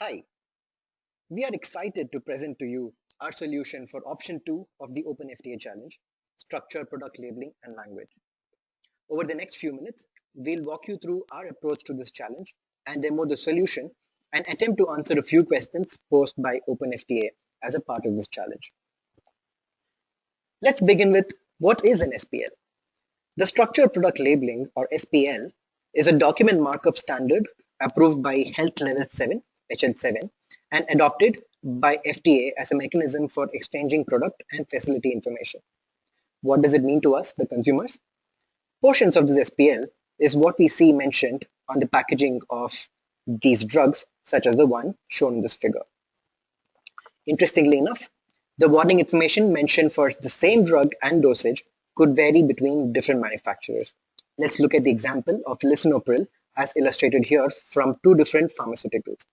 Hi, we are excited to present to you our solution for option 2 of the OpenFDA challenge, structure, product labeling, and language. Over the next few minutes, we'll walk you through our approach to this challenge and demo the solution and attempt to answer a few questions posed by OpenFDA as a part of this challenge. Let's begin with what is an SPL? The Structure Product Labeling, or SPL, is a document markup standard approved by Health Level 7 (HL7) and adopted by FDA as a mechanism for exchanging product and facility information. What does it mean to us, the consumers? Portions of this SPL is what we see mentioned on the packaging of these drugs, such as the one shown in this figure. Interestingly enough, the warning information mentioned for the same drug and dosage could vary between different manufacturers. Let's look at the example of lisinopril as illustrated here from two different pharmaceuticals.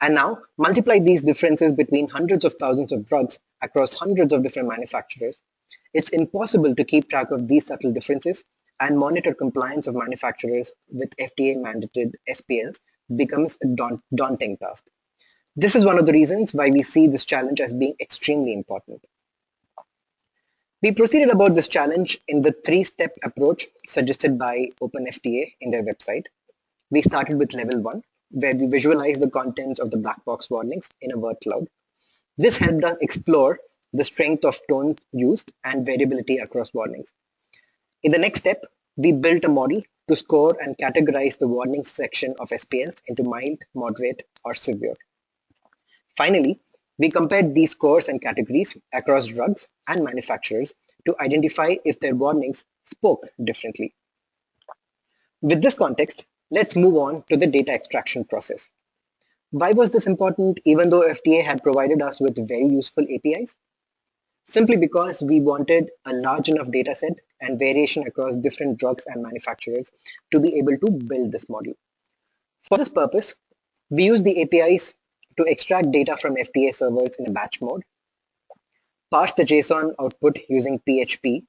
And now multiply these differences between hundreds of thousands of drugs across hundreds of different manufacturers. It's impossible to keep track of these subtle differences, and monitor compliance of manufacturers with FDA mandated SPLs becomes a daunting task. This is one of the reasons why we see this challenge as being extremely important. We proceeded about this challenge in the three-step approach suggested by OpenFDA in their website. We started with level 1, where we visualized the contents of the black box warnings in a word cloud. This helped us explore the strength of tone used and variability across warnings. In the next step, we built a model to score and categorize the warnings section of SPLs into mild, moderate, or severe. Finally, we compared these scores and categories across drugs and manufacturers to identify if their warnings spoke differently. With this context, let's move on to the data extraction process. Why was this important even though FDA had provided us with very useful APIs? Simply because we wanted a large enough data set and variation across different drugs and manufacturers to be able to build this model. For this purpose, we use the APIs to extract data from FDA servers in a batch mode, parse the JSON output using PHP.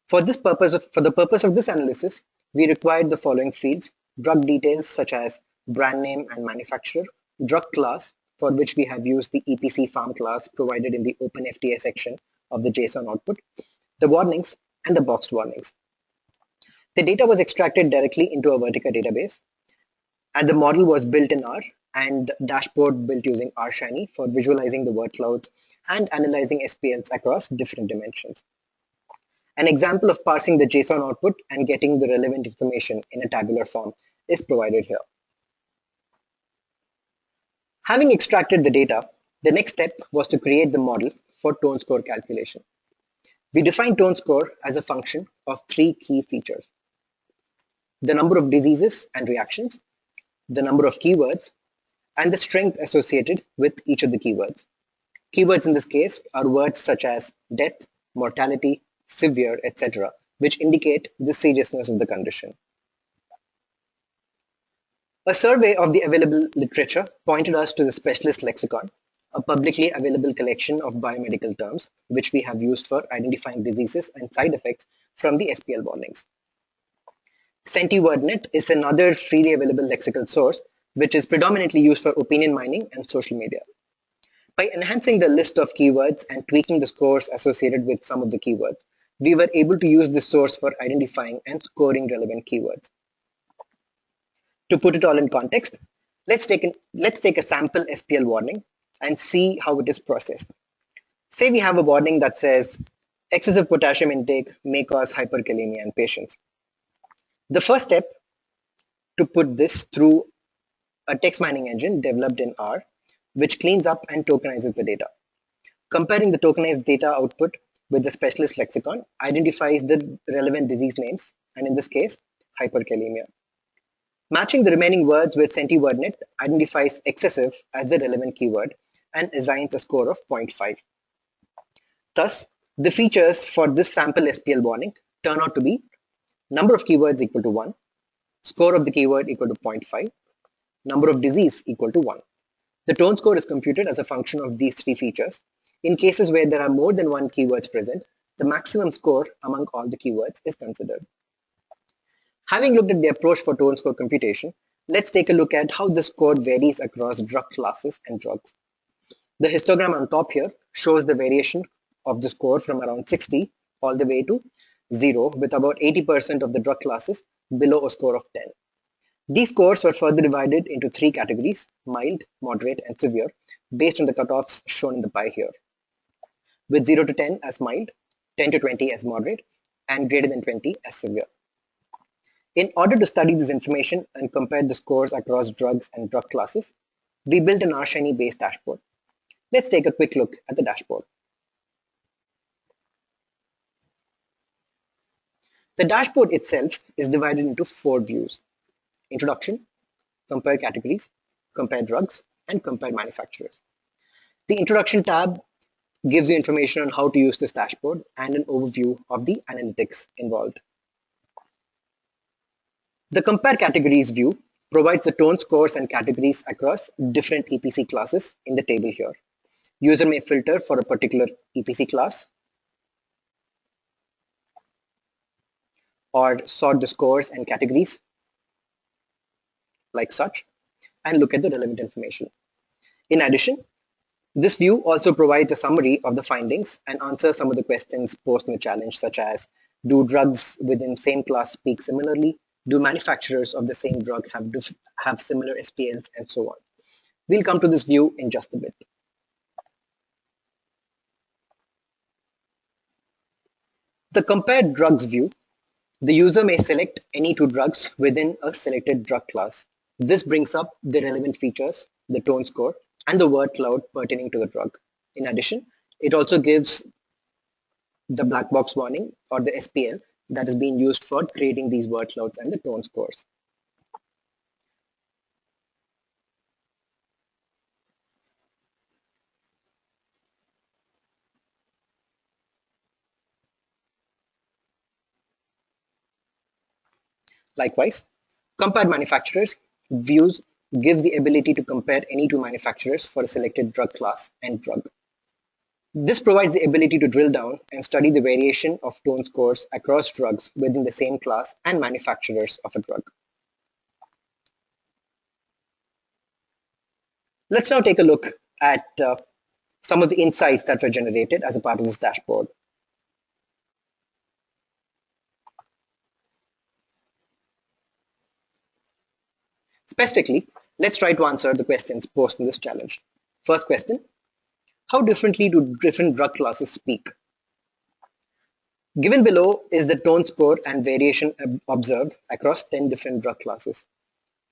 For the purpose of this analysis, we required the following fields: drug details such as brand name and manufacturer, drug class, for which we have used the EPC farm class provided in the OpenFDA section of the JSON output, the warnings, and the boxed warnings. The data was extracted directly into a Vertica database, and the model was built in R and dashboard built using RShiny for visualizing the word clouds and analyzing SPLs across different dimensions. An example of parsing the JSON output and getting the relevant information in a tabular form is provided here. Having extracted the data, the next step was to create the model for tone score calculation. We defined tone score as a function of three key features: the number of diseases and reactions, the number of keywords, and the strength associated with each of the keywords. Keywords in this case are words such as death, mortality, severe, etc., which indicate the seriousness of the condition. A survey of the available literature pointed us to the specialist lexicon, a publicly available collection of biomedical terms, which we have used for identifying diseases and side effects from the SPL warnings. CentiWordNet is another freely available lexical source, which is predominantly used for opinion mining and social media. By enhancing the list of keywords and tweaking the scores associated with some of the keywords, we were able to use this source for identifying and scoring relevant keywords. To put it all in context, let's take a sample SPL warning and see how it is processed. Say we have a warning that says excessive potassium intake may cause hyperkalemia in patients. The first step to put this through a text mining engine developed in R, which cleans up and tokenizes the data. Comparing the tokenized data output with the specialist lexicon identifies the relevant disease names, and in this case, hyperkalemia. Matching the remaining words with CentiWordNet identifies excessive as the relevant keyword and assigns a score of 0.5. Thus, the features for this sample SPL warning turn out to be number of keywords equal to 1, score of the keyword equal to 0.5, number of disease equal to 1. The tone score is computed as a function of these three features. In cases where there are more than one keywords present, the maximum score among all the keywords is considered. Having looked at the approach for tone score computation, Let's take a look at how the score varies across drug classes and drugs. The histogram on top here shows the variation of the score from around 60 all the way to 0, with about 80% of the drug classes below a score of 10. These scores were further divided into three categories: mild, moderate, and severe, based on the cutoffs shown in the pie here, with 0 to 10 as mild, 10 to 20 as moderate, and greater than 20 as severe. In order to study this information and compare the scores across drugs and drug classes, we built an R-Shiny based dashboard. Let's take a quick look at the dashboard. The dashboard itself is divided into 4 views: introduction, compare categories, compare drugs, and compare manufacturers. The introduction tab gives you information on how to use this dashboard and an overview of the analytics involved. The compare categories view provides the tone scores and categories across different EPC classes in the table here. User may filter for a particular EPC class or sort the scores and categories like such and look at the relevant information. In addition, this view also provides a summary of the findings and answers some of the questions posed in the challenge, such as: do drugs within same class speak similarly? Do manufacturers of the same drug have similar SPLs, and so on. We'll come to this view in just a bit. The compared drugs view, the user may select any 2 drugs within a selected drug class. This brings up the relevant features, the tone score, and the word cloud pertaining to the drug. In addition, it also gives the black box warning, or the SPL, that is being used for creating these word clouds and the tone scores. Likewise, compared manufacturers views gives the ability to compare any 2 manufacturers for a selected drug class and drug. This provides the ability to drill down and study the variation of tone scores across drugs within the same class and manufacturers of a drug. Let's now take a look at some of the insights that were generated as a part of this dashboard. Specifically, let's try to answer the questions posed in this challenge. First question: how differently do different drug classes speak? Given below is the tone score and variation observed across 10 different drug classes.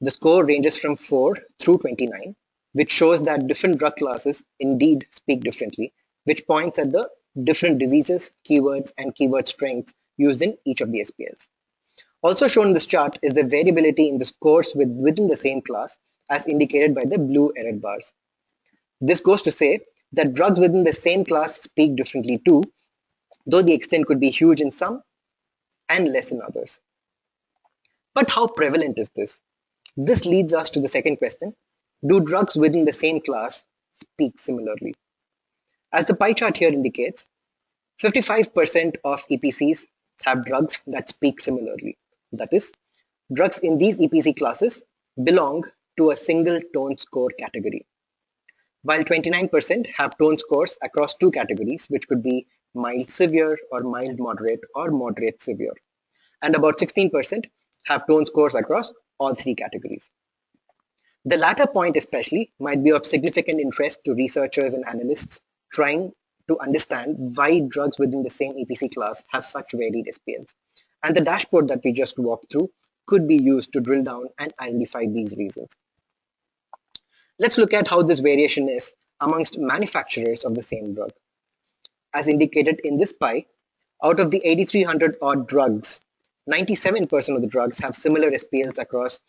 The score ranges from 4 through 29, which shows that different drug classes indeed speak differently, which points at the different diseases, keywords, and keyword strengths used in each of the SPLs. Also shown in this chart is the variability in the scores within the same class, as indicated by the blue error bars. This goes to say that drugs within the same class speak differently too, though the extent could be huge in some and less in others. But how prevalent is this? This leads us to the second question: do drugs within the same class speak similarly? As the pie chart here indicates, 55% of EPCs have drugs that speak similarly. That is, drugs in these EPC classes belong to a single tone score category, while 29% have tone scores across 2 categories, which could be mild severe or mild moderate or moderate severe, and about 16% have tone scores across all 3 categories. The latter point especially might be of significant interest to researchers and analysts trying to understand why drugs within the same EPC class have such varied SPLs. And the dashboard that we just walked through could be used to drill down and identify these reasons. Let's look at how this variation is amongst manufacturers of the same drug. As indicated in this pie, out of the 8,300 odd drugs, 97% of the drugs have similar SPLs across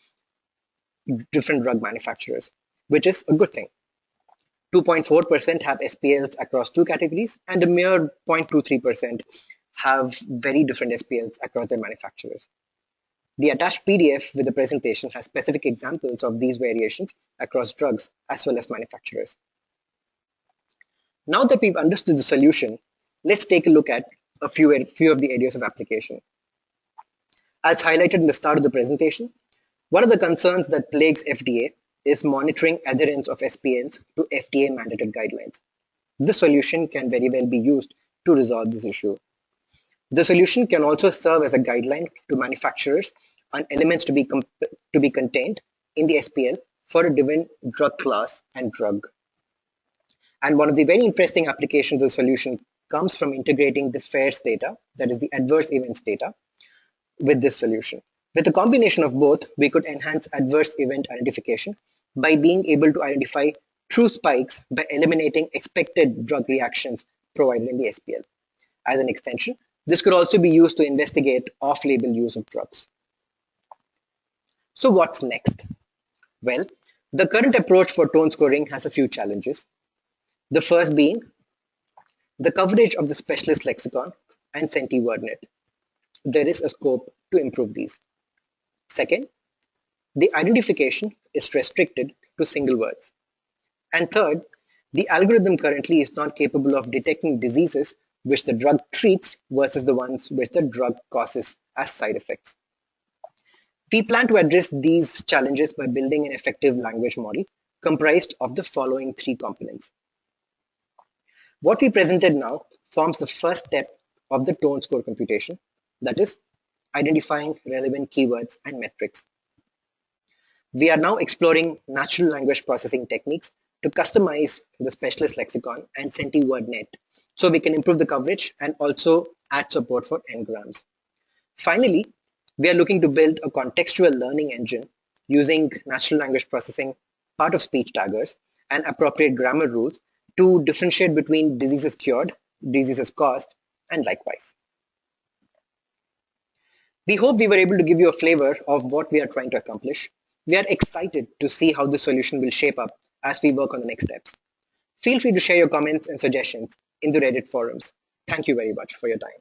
different drug manufacturers, which is a good thing. 2.4% have SPLs across 2 categories, and a mere 0.23% have very different SPLs across their manufacturers. The attached PDF with the presentation has specific examples of these variations across drugs as well as manufacturers. Now that we've understood the solution, let's take a look at a few of the areas of application. As highlighted in the start of the presentation, One of the concerns that plagues FDA is monitoring adherence of SPNs to FDA mandated guidelines. This solution can very well be used to resolve this issue. The solution can also serve as a guideline to manufacturers on elements to be contained in the SPL for a given drug class and drug. And one of the very interesting applications of the solution comes from integrating the FAIRS data, that is the adverse events data, with this solution. With a combination of both, we could enhance adverse event identification by being able to identify true spikes by eliminating expected drug reactions provided in the SPL. As an extension, this could also be used to investigate off-label use of drugs. So what's next? Well, the current approach for tone scoring has a few challenges. The first being the coverage of the specialist lexicon and CentiWordNet. There is a scope to improve these. Second, the identification is restricted to single words. And third, the algorithm currently is not capable of detecting diseases which the drug treats versus the ones which the drug causes as side effects. We plan to address these challenges by building an effective language model comprised of the following three components. What we presented now forms the first step of the tone score computation, that is, identifying relevant keywords and metrics. We are now exploring natural language processing techniques to customize the specialist lexicon and CentiWordNet so we can improve the coverage and also add support for n-grams. Finally, we are looking to build a contextual learning engine using natural language processing, part of speech taggers, and appropriate grammar rules to differentiate between diseases cured, diseases caused, and likewise. We hope we were able to give you a flavor of what we are trying to accomplish. We are excited to see how this solution will shape up as we work on the next steps. Feel free to share your comments and suggestions in the Reddit forums. Thank you very much for your time.